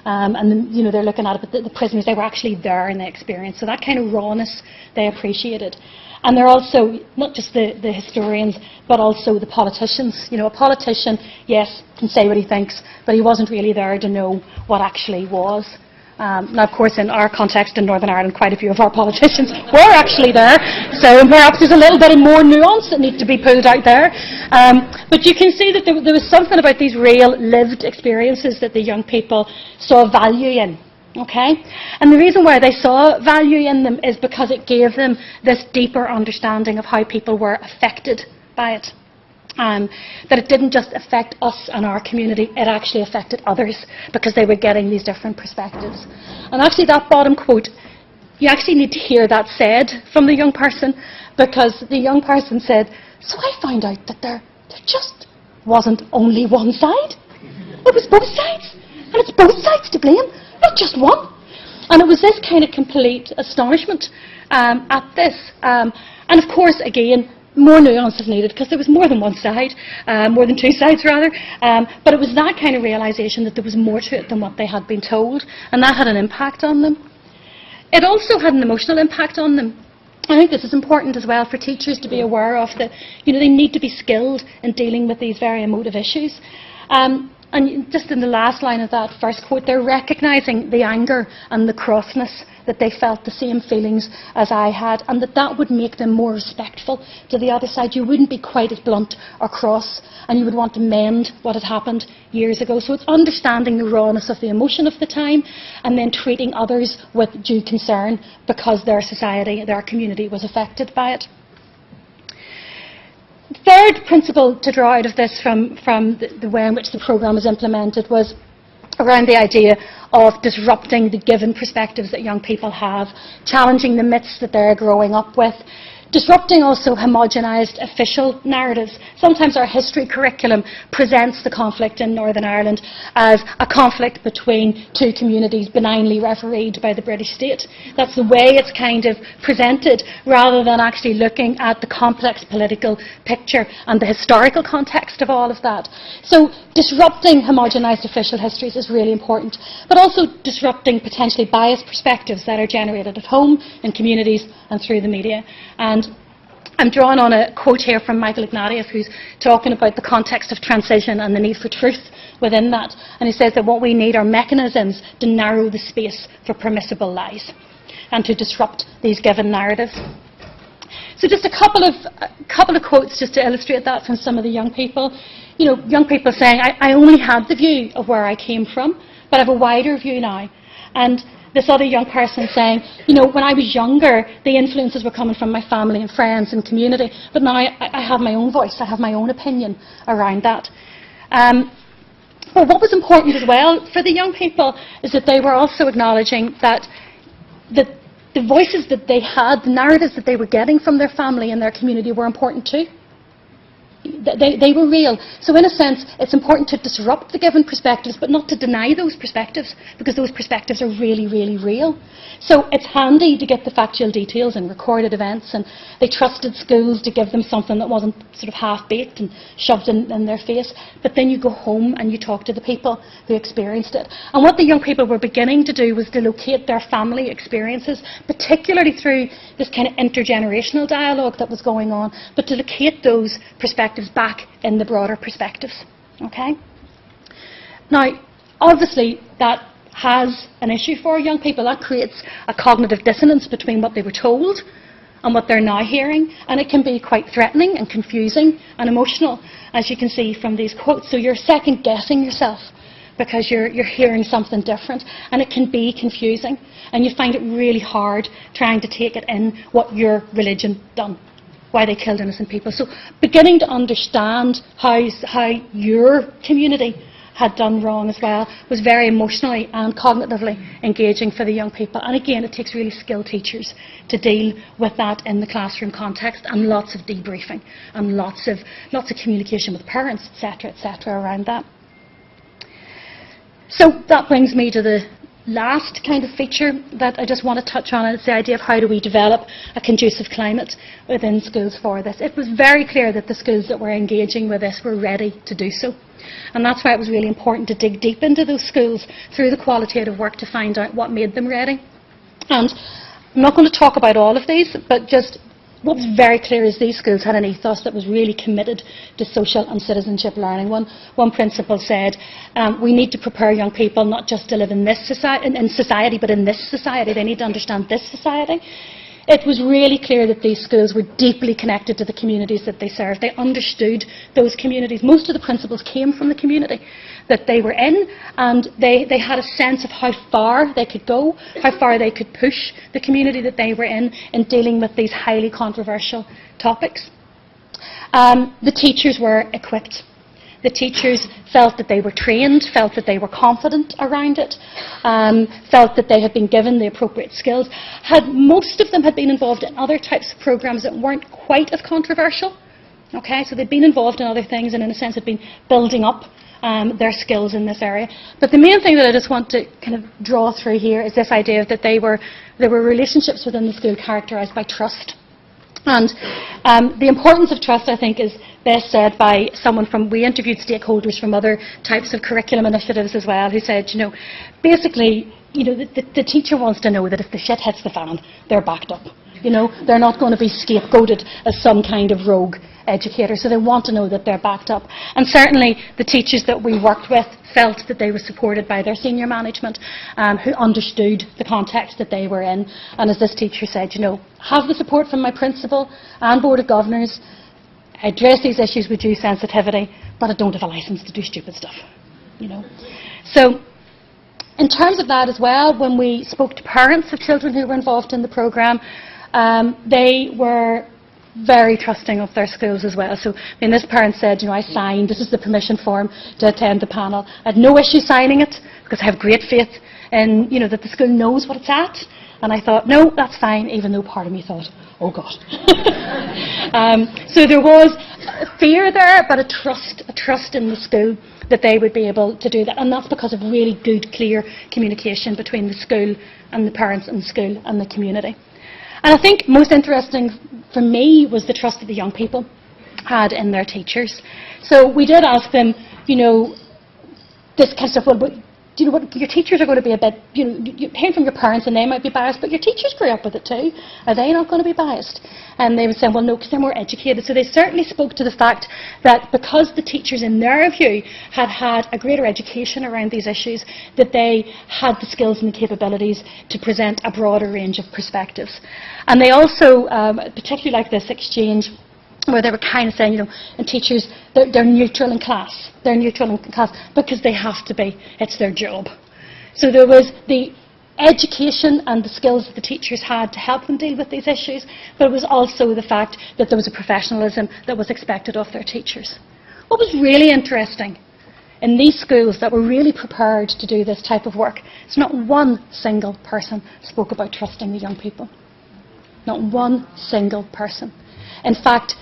And then, they're looking at it, but the prisoners, they were actually there and they experienced. So that kind of rawness they appreciated. And they're also, not just the historians, but also the politicians. A politician, yes, can say what he thinks, but he wasn't really there to know what actually was. Now, of course, in our context in Northern Ireland, quite a few of our politicians were actually there, so perhaps there's a little bit of more nuance that needs to be pulled out there. But you can see that there was something about these real lived experiences that the young people saw value in. Okay? And the reason why they saw value in them is because it gave them this deeper understanding of how people were affected by it. That it didn't just affect us and our community, it actually affected others because they were getting these different perspectives. And actually that bottom quote, you actually need to hear that said from the young person, because the young person said, so I found out that there just wasn't only one side. It was both sides. And it's both sides to blame, not just one. And it was this kind of complete astonishment at this. And of course, again, more nuance is needed because there was more than one side, more than two sides rather, but it was that kind of realisation that there was more to it than what they had been told, and that had an impact on them. It also had an emotional impact on them. I think this is important as well for teachers to be aware of, that they need to be skilled in dealing with these very emotive issues. And just in the last line of that first quote, they're recognising the anger and the crossness, that they felt the same feelings as I had, and that would make them more respectful to the other side. You wouldn't be quite as blunt or cross, and you would want to mend what had happened years ago. So it's understanding the rawness of the emotion of the time, and then treating others with due concern because their society, their community was affected by it. The third principle to draw out of this from the way in which the programme was implemented was around the idea of disrupting the given perspectives that young people have, challenging the myths that they're growing up with, disrupting also homogenised official narratives. Sometimes our history curriculum presents the conflict in Northern Ireland as a conflict between two communities benignly refereed by the British state. That's the way it's kind of presented, rather than actually looking at the complex political picture and the historical context of all of that. So disrupting homogenised official histories is really important, but also disrupting potentially biased perspectives that are generated at home, in communities and through the media. And I'm drawing on a quote here from Michael Ignatieff, who's talking about the context of transition and the need for truth within that. And he says that what we need are mechanisms to narrow the space for permissible lies and to disrupt these given narratives. So just a couple of quotes just to illustrate that from some of the young people. Young people saying, I only had the view of where I came from, but I have a wider view now. And this other young person saying, when I was younger, the influences were coming from my family and friends and community, but now I have my own voice, I have my own opinion around that. But what was important as well for the young people is that they were also acknowledging that the voices that they had, the narratives that they were getting from their family and their community were important too. They were real. So in a sense, it's important to disrupt the given perspectives, but not to deny those perspectives, because those perspectives are really, really real. So it's handy to get the factual details and recorded events, and they trusted schools to give them something that wasn't sort of half-baked and shoved in their face. But then you go home and you talk to the people who experienced it. And what the young people were beginning to do was to locate their family experiences, particularly through this kind of intergenerational dialogue that was going on, but to locate those perspectives back in the broader perspectives. Okay? Now, obviously, that has an issue for young people. That creates a cognitive dissonance between what they were told and what they're now hearing, and it can be quite threatening and confusing and emotional, as you can see from these quotes. So you're second guessing yourself because you're hearing something different, and it can be confusing, and you find it really hard trying to take it in what your religion done, why they killed innocent people. So beginning to understand how your community had done wrong as well was very emotionally and cognitively engaging for the young people. And again, it takes really skilled teachers to deal with that in the classroom context, and lots of debriefing and lots of communication with parents, etc., around that. So that brings me to the last kind of feature that I just want to touch on, and it's the idea of how do we develop a conducive climate within schools for this. It was very clear that the schools that were engaging with this were ready to do so. And that's why it was really important to dig deep into those schools through the qualitative work to find out what made them ready. And I'm not going to talk about all of these, but just what was very clear is these schools had an ethos that was really committed to social and citizenship learning. One principal said, we need to prepare young people not just to live in this society, but in this society. They need to understand this society. It was really clear that these schools were deeply connected to the communities that they served. They understood those communities. Most of the principals came from the community that they were in, and they had a sense of how far they could go, how far they could push the community that they were in dealing with these highly controversial topics. The teachers were equipped. The teachers felt that they were trained, felt that they were confident around it, felt that they had been given the appropriate skills. Most of them had been involved in other types of programs that weren't quite as controversial. Okay, so they'd been involved in other things and in a sense had been building up their skills in this area. But the main thing that I just want to kind of draw through here is this idea that there were relationships within the school characterised by trust. And the importance of trust, I think, is best said by someone we interviewed stakeholders from other types of curriculum initiatives as well, who said, basically, the teacher wants to know that if the shit hits the fan, they're backed up. They're not going to be scapegoated as some kind of rogue educator, so they want to know that they're backed up. And certainly the teachers that we worked with felt that they were supported by their senior management, who understood the context that they were in. And as this teacher said, have the support from my principal and board of governors, address these issues with due sensitivity, but I don't have a licence to do stupid stuff. So in terms of that as well, when we spoke to parents of children who were involved in the programme, they were very trusting of their schools as well. So this parent said, I signed, this is the permission form to attend the panel. I had no issue signing it because I have great faith in, that the school knows what it's at. And I thought, no, that's fine, even though part of me thought, oh God. So there was fear there, but a trust in the school that they would be able to do that. And that's because of really good, clear communication between the school and the parents and the school and the community. And I think most interesting for me was the trust that the young people had in their teachers. So we did ask them, this kind of stuff, well, what, your teachers are going to be a bit, you're hearing from your parents and they might be biased, but your teachers grew up with it too. Are they not going to be biased? And they would say, well, no, because they're more educated. So they certainly spoke to the fact that because the teachers, in their view, had had a greater education around these issues, that they had the skills and the capabilities to present a broader range of perspectives. And they also, particularly like this exchange, where they were kind of saying, and teachers, they're neutral in class. They're neutral in class because they have to be. It's their job. So there was the education and the skills that the teachers had to help them deal with these issues, but it was also the fact that there was a professionalism that was expected of their teachers. What was really interesting in these schools that were really prepared to do this type of work is not one single person spoke about trusting the young people. Not one single person. In fact,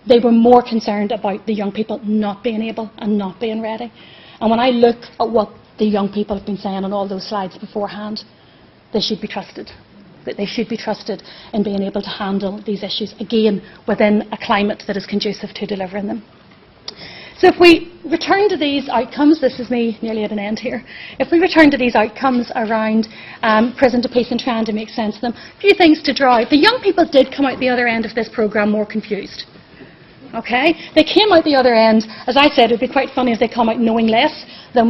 they were more concerned about the young people not being able and not being ready. And when I look at what the young people have been saying on all those slides beforehand, they should be trusted. That they should be trusted in being able to handle these issues, again, within a climate that is conducive to delivering them. So if we return to these outcomes, this is me nearly at an end here, if we return to these outcomes around prison to peace and trying to make sense of them, a few things to draw out. The young people did come out the other end of this programme more confused. Okay? They came out the other end, as I said, it would be quite funny if they come out knowing less than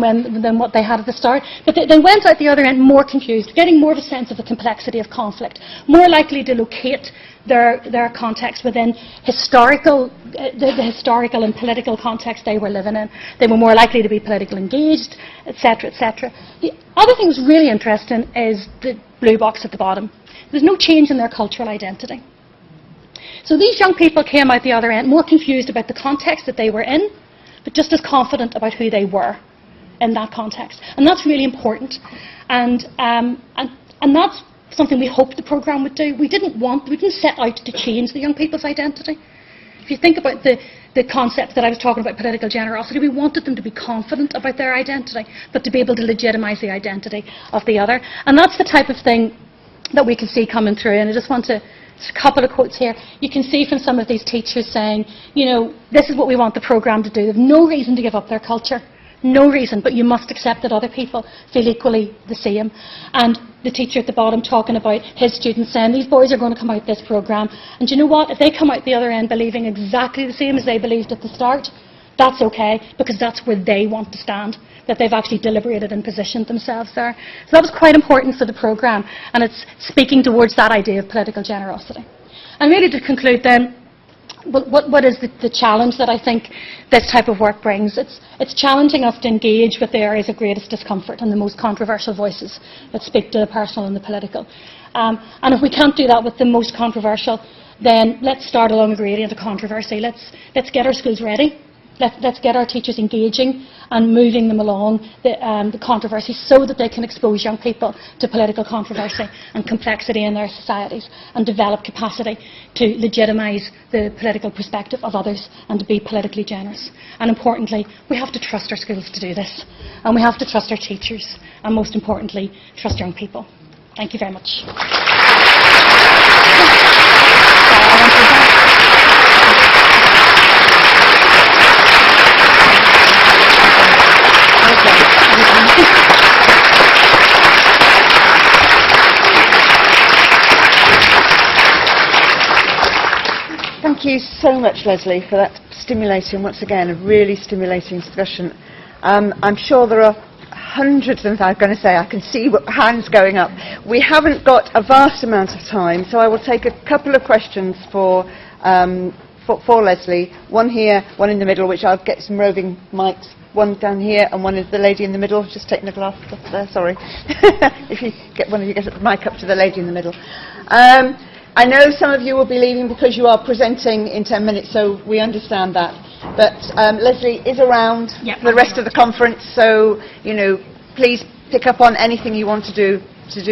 what they had at the start, but they went out the other end more confused, getting more of a sense of the complexity of conflict, more likely to locate their context within the historical and political context they were living in. They were more likely to be politically engaged, etc., etc. The other thing that's really interesting is the blue box at the bottom. There's no change in their cultural identity. So these young people came out the other end more confused about the context that they were in, but just as confident about who they were in that context. And that's really important. And that's something we hoped the programme would do. We didn't set out to change the young people's identity. If you think about the the concept that I was talking about, political generosity. We wanted them to be confident about their identity, but to be able to legitimise the identity of the other. And that's the type of thing that we can see coming through. And I just want to, just a couple of quotes here. You can see from some of these teachers saying, you know, this is what we want the programme to do. They have no reason to give up their culture. No reason, but you must accept that other people feel equally the same. And the teacher at the bottom talking about his students saying, these boys are going to come out this programme, and do you know what? If they come out the other end believing exactly the same as they believed at the start, that's okay, because that's where they want to stand, that they've actually deliberated and positioned themselves there. So that was quite important for the programme, and it's speaking towards that idea of political generosity. And really to conclude then, what is the challenge that I think this type of work brings? It's challenging us to engage with the areas of greatest discomfort and the most controversial voices that speak to the personal and the political. And if we can't do that with the most controversial, then let's start along a gradient of controversy. Let's get our schools ready. Let's get our teachers engaging and moving them along the controversy so that they can expose young people to political controversy and complexity in their societies and develop capacity to legitimise the political perspective of others and to be politically generous. And importantly, we have to trust our schools to do this, and we have to trust our teachers, and most importantly, trust young people. Thank you very much. Thank you so much, Lesley, for that stimulating, once again, a really stimulating discussion. I'm sure there are hundreds, and I'm going to say I can see hands going up. We haven't got a vast amount of time, so I will take a couple of questions for Lesley. One here, one in the middle, which I'll get some roving mics. One down here and one is the lady in the middle. Just taking the glass off there, sorry. If you get one of you, get the mic up to the lady in the middle. I know some of you will be leaving because you are presenting in 10 minutes, so we understand that. But Lesley is around for the rest of the conference, so you know, please pick up on anything you want to do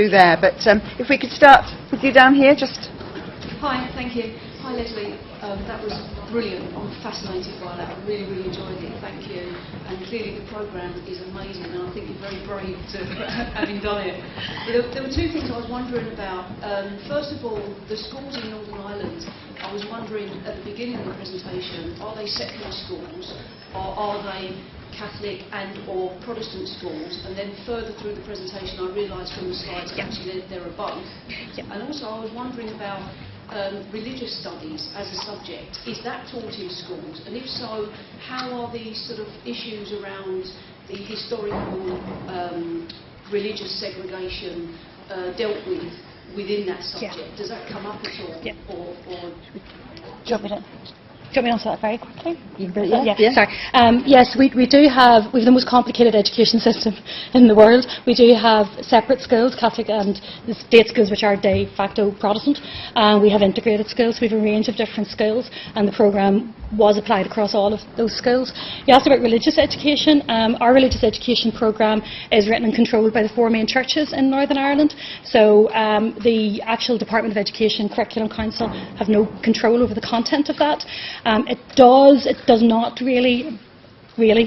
there. But if we could start with you down here, just. Hi, thank you. Hi, Lesley. That was brilliant. I'm fascinated by that. I really, really enjoyed it. Thank you. And clearly the programme is amazing, and I think you're very brave to having done it. But there were two things I was wondering about. First of all, the schools in Northern Ireland. I was wondering at the beginning of the presentation, are they secular schools or are they Catholic and or Protestant schools? And then further through the presentation I realised from the slides actually there are both. And also I was wondering about religious studies as a subject. Is that taught in schools? And if so, how are these sort of issues around the historical religious segregation dealt with within that subject? Does that come up at all? Or Do you want me to answer that very quickly? Sorry. Yes, we do have, we have the most complicated education system in the world. We do have separate schools, Catholic and the state schools, which are de facto Protestant. We have integrated schools. We have a range of different schools, and the programme was applied across all of those schools. You asked about religious education. Our religious education programme is written and controlled by the four main churches in Northern Ireland. So the actual Department of Education Curriculum Council have no control over the content of that. It does not really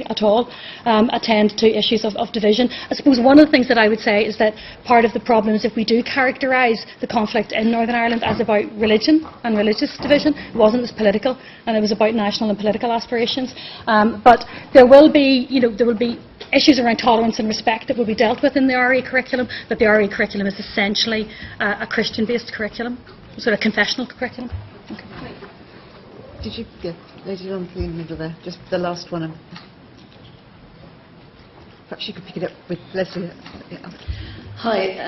at all attend to issues of division. I suppose one of the things that I would say is that part of the problem is if we do characterise the conflict in Northern Ireland as about religion and religious division, it wasn't as political, and it was about national and political aspirations. But there will be, issues around tolerance and respect that will be dealt with in the RE curriculum, but the RE curriculum is essentially a Christian-based curriculum, sort of confessional curriculum. Okay. Did you get lady on in the middle there? Just the last one. Perhaps you could pick it up with Lesley. Hi,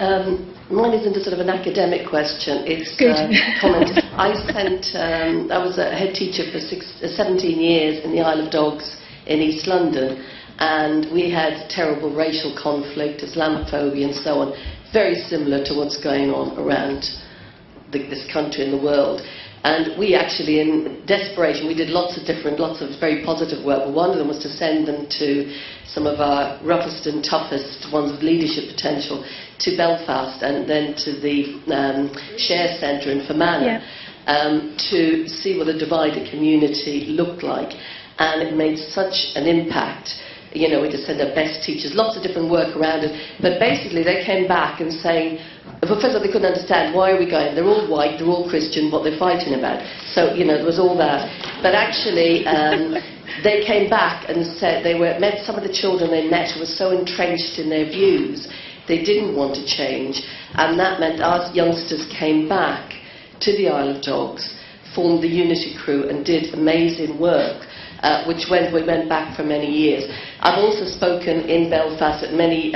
mine isn't a sort of an academic question. It's a comment. I was a head teacher for 17 years in the Isle of Dogs in East London, and we had terrible racial conflict, Islamophobia and so on, very similar to what's going on around this country and the world. And we actually, in desperation, we did lots of very positive work. But one of them was to send them to some of our roughest and toughest ones with leadership potential to Belfast and then to the Share Centre in Fermanagh. to see what a divided community looked like. And it made such an impact. You know, we just sent our best teachers, lots of different work around it. But basically they came back and saying, well, first of all, they couldn't understand, why are we going? They're all white, they're all Christian, what they're fighting about. So, you know, there was all that. But actually, they came back and said met some of the children they met who were so entrenched in their views, they didn't want to change. And that meant our youngsters came back to the Isle of Dogs, formed the Unity Crew and did amazing work. We went back for many years. I've also spoken in Belfast at many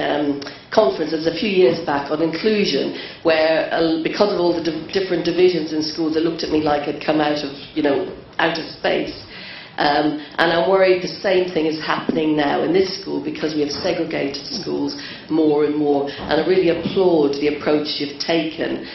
conferences a few years back on inclusion, where because of all the different divisions in schools, they looked at me like I'd come out of, you know, outer space. And I'm worried the same thing is happening now in this school, because we have segregated schools more and more. And I really applaud the approach you've taken.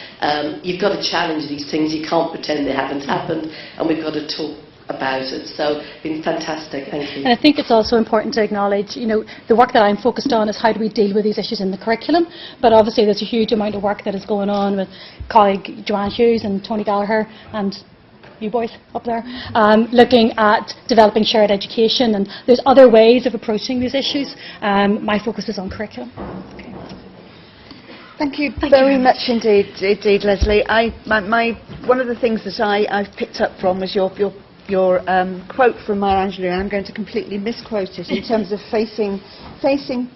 You've got to challenge these things. You can't pretend they haven't happened, and we've got to talk about it. So it's been fantastic. Thank you. And I think it's also important to acknowledge, you know, the work that I'm focused on is how do we deal with these issues in the curriculum, but obviously there's a huge amount of work that is going on with colleague Joanne Hughes and Tony Gallagher and you boys up there, looking at developing shared education, and there's other ways of approaching these issues. My focus is on curriculum. Okay. Thank you very much indeed, Lesley. One of the things that I've picked up from was your quote from Maya Angelou, and I'm going to completely misquote it, in terms of facing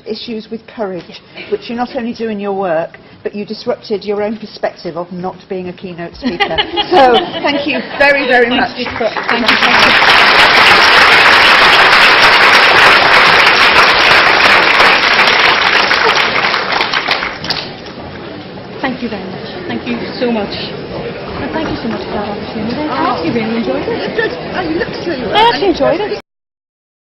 issues with courage, which you not only do in your work, but you disrupted your own perspective of not being a keynote speaker. So thank you very, very much. Thank you. Thank you very much. Thank you so much. And thank you so much for that opportunity. I actually really enjoyed it. You looked through. I actually enjoyed it.